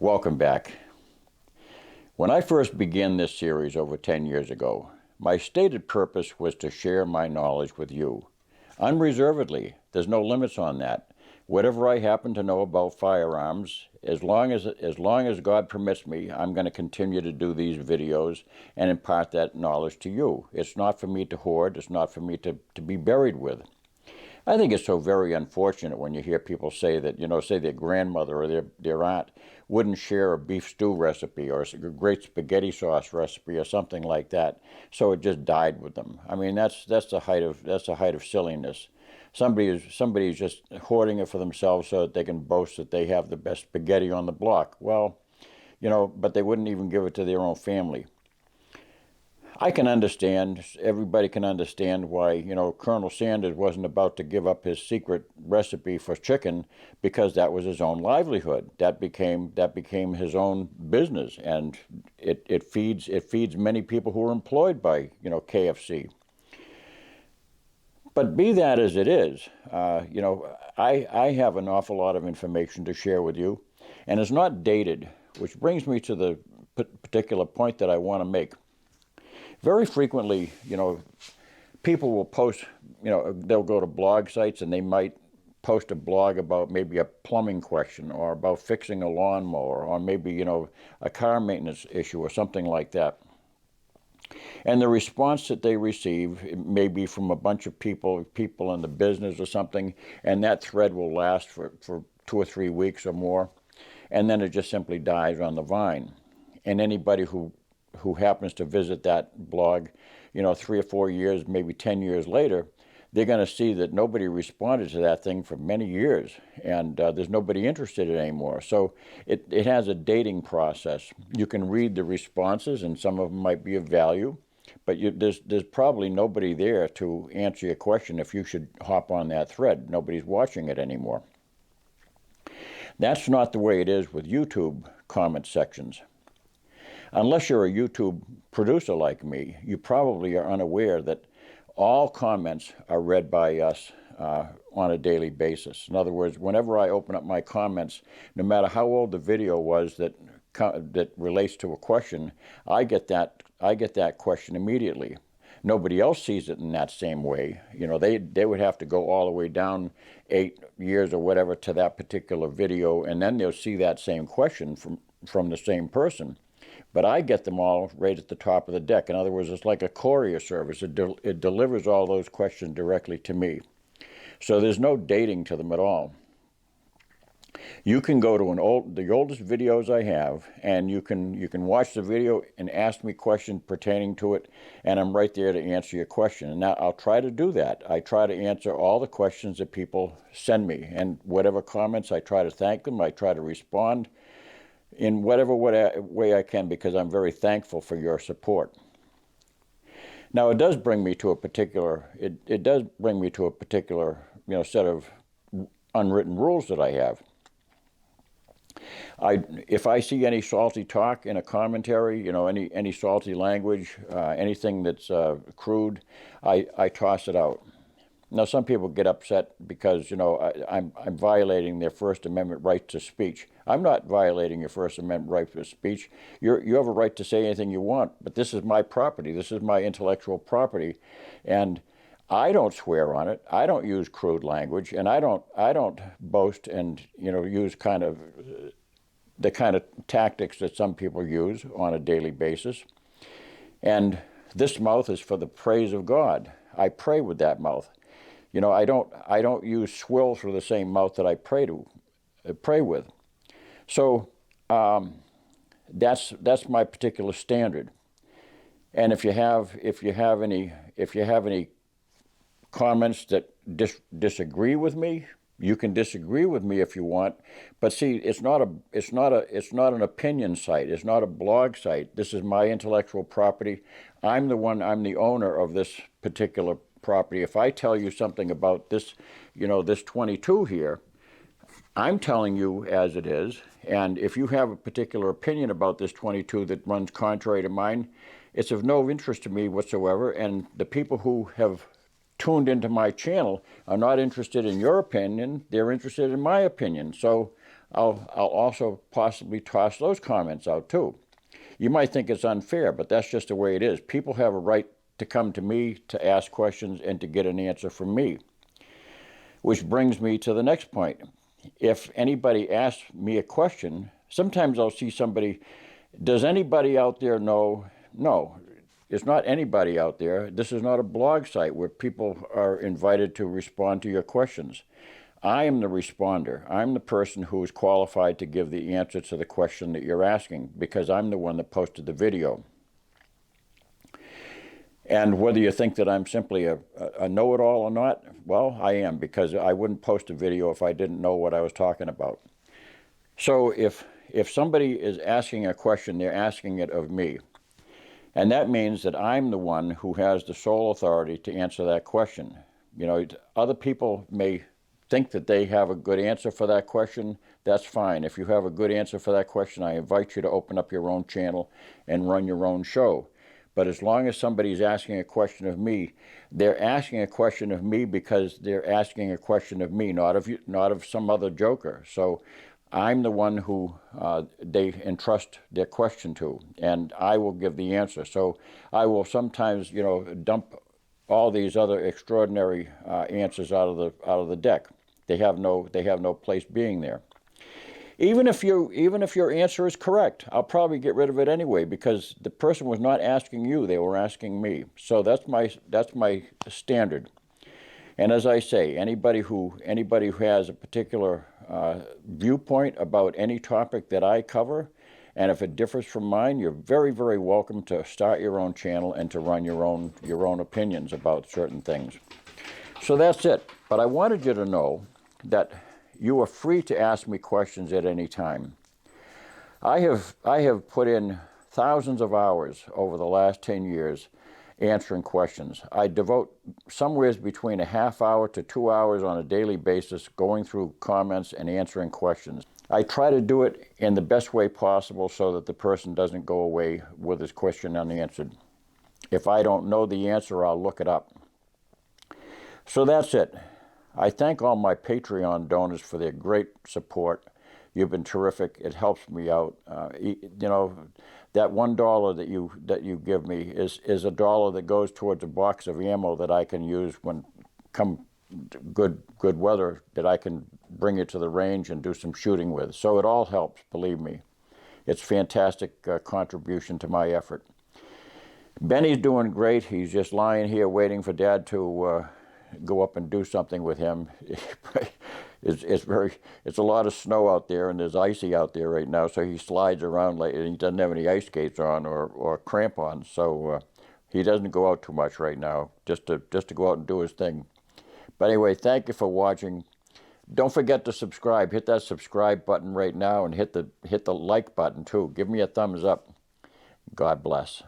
Welcome back. When I first began this series over 10 years ago, my stated purpose was to share my knowledge with you. Unreservedly, there's no limits on that. Whatever I happen to know about firearms, as long as God permits me, I'm going to continue to do these videos and impart that knowledge to you. It's not for me to hoard. It's not for me to be buried with. I think it's so very unfortunate when you hear people say that, say their grandmother or their aunt wouldn't share a beef stew recipe or a great spaghetti sauce recipe or something like that, so it just died with them. I mean, that's the height of silliness. Somebody's just hoarding it for themselves so that they can boast that they have the best spaghetti on the block. Well, but they wouldn't even give it to their own family. I can understand, everybody can understand why, Colonel Sanders wasn't about to give up his secret recipe for chicken because that was his own livelihood. That became his own business, and it feeds many people who are employed by, KFC. But be that as it is, I have an awful lot of information to share with you, and it's not dated, which brings me to the particular point that I want to make. Very frequently, people will post, they'll go to blog sites and they might post a blog about maybe a plumbing question or about fixing a lawnmower or maybe, a car maintenance issue or something like that. And the response that they receive may be from a bunch of people in the business or something, and that thread will last for 2 or 3 weeks or more, and then it just simply dies on the vine. And anybody who happens to visit that blog, 3 or 4 years, maybe 10 years later, they're going to see that nobody responded to that thing for many years, and there's nobody interested in it anymore. So it has a dating process. You can read the responses, and some of them might be of value, but there's probably nobody there to answer your question if you should hop on that thread. Nobody's watching it anymore. That's not the way it is with YouTube comment sections. Unless you're a YouTube producer like me, you probably are unaware that all comments are read by us on a daily basis. In other words, whenever I open up my comments, no matter how old the video was that relates to a question, I get that question immediately. Nobody else sees it in that same way. They would have to go all the way down 8 years or whatever to that particular video, and then they'll see that same question from the same person. But I get them all right at the top of the deck. In other words, it's like a courier service. It delivers all those questions directly to me. So there's no dating to them at all. You can go to the oldest videos I have, and you can watch the video and ask me questions pertaining to it, and I'm right there to answer your question. And now I'll try to do that. I try to answer all the questions that people send me, and whatever comments, I try to thank them. I try to respond in whatever way I can, because I'm very thankful for your support. Now, it does bring me to a particular set of unwritten rules that I have. If I see any salty talk in a commentary, any salty language, anything that's crude, I toss it out. Now, some people get upset because, I'm violating their First Amendment right to speech. I'm not violating your First Amendment right to speech. You have a right to say anything you want, but this is my property. This is my intellectual property, and I don't swear on it. I don't use crude language, and I don't boast and use the kind of tactics that some people use on a daily basis. And this mouth is for the praise of God. I pray with that mouth. I don't use swills with the same mouth that I pray with. So that's my particular standard. And if you have any comments that disagree with me, you can disagree with me if you want. But see, it's not an opinion site. It's not a blog site. This is my intellectual property. I'm the owner of this particular property. If I tell you something about this, this 22 here, I'm telling you as it is, and if you have a particular opinion about this 22 that runs contrary to mine, it's of no interest to me whatsoever, and the people who have tuned into my channel are not interested in your opinion, they're interested in my opinion. So I'll also possibly toss those comments out too. You might think it's unfair, but that's just the way it is. People have a right to come to me to ask questions and to get an answer from me. Which brings me to the next point. If anybody asks me a question, sometimes I'll see somebody, does anybody out there know? No, it's not anybody out there. This is not a blog site where people are invited to respond to your questions. I am the responder. I'm the person who is qualified to give the answer to the question that you're asking because I'm the one that posted the video. And whether you think that I'm simply a know-it-all or not, well, I am, because I wouldn't post a video if I didn't know what I was talking about. So if somebody is asking a question, they're asking it of me. And that means that I'm the one who has the sole authority to answer that question. You know, other people may think that they have a good answer for that question. That's fine. If you have a good answer for that question, I invite you to open up your own channel and run your own show. But as long as somebody's asking a question of me, they're asking a question of me because they're asking a question of me, not of you, not of some other joker. So I'm the one who they entrust their question to, and I will give the answer. So I will sometimes, you know, dump all these other extraordinary answers out of the deck. They have no place being there. Even if your answer is correct, I'll probably get rid of it anyway because the person was not asking you; they were asking me. So that's my standard. And as I say, anybody who has a particular viewpoint about any topic that I cover, and if it differs from mine, you're very, very welcome to start your own channel and to run your own opinions about certain things. So that's it. But I wanted you to know that you are free to ask me questions at any time. I have put in thousands of hours over the last 10 years answering questions. I devote somewhere between a half hour to 2 hours on a daily basis going through comments and answering questions. I try to do it in the best way possible so that the person doesn't go away with his question unanswered. If I don't know the answer, I'll look it up. So that's it. I thank all my Patreon donors for their great support. You've been terrific. It helps me out. You know, that $1 that you give me is a dollar that goes towards a box of ammo that I can use when come good weather, that I can bring it to the range and do some shooting with. So it all helps, believe me. It's a fantastic contribution to my effort. Benny's doing great. He's just lying here waiting for Dad to go up and do something with him. It's a lot of snow out there, and there's icy out there right now, so he slides around like, and he doesn't have any ice skates on or crampons, so he doesn't go out too much right now, just to go out and do his thing. But anyway, thank you for watching. Don't forget to subscribe. Hit that subscribe button right now, and hit the like button too. Give me a thumbs up. God bless.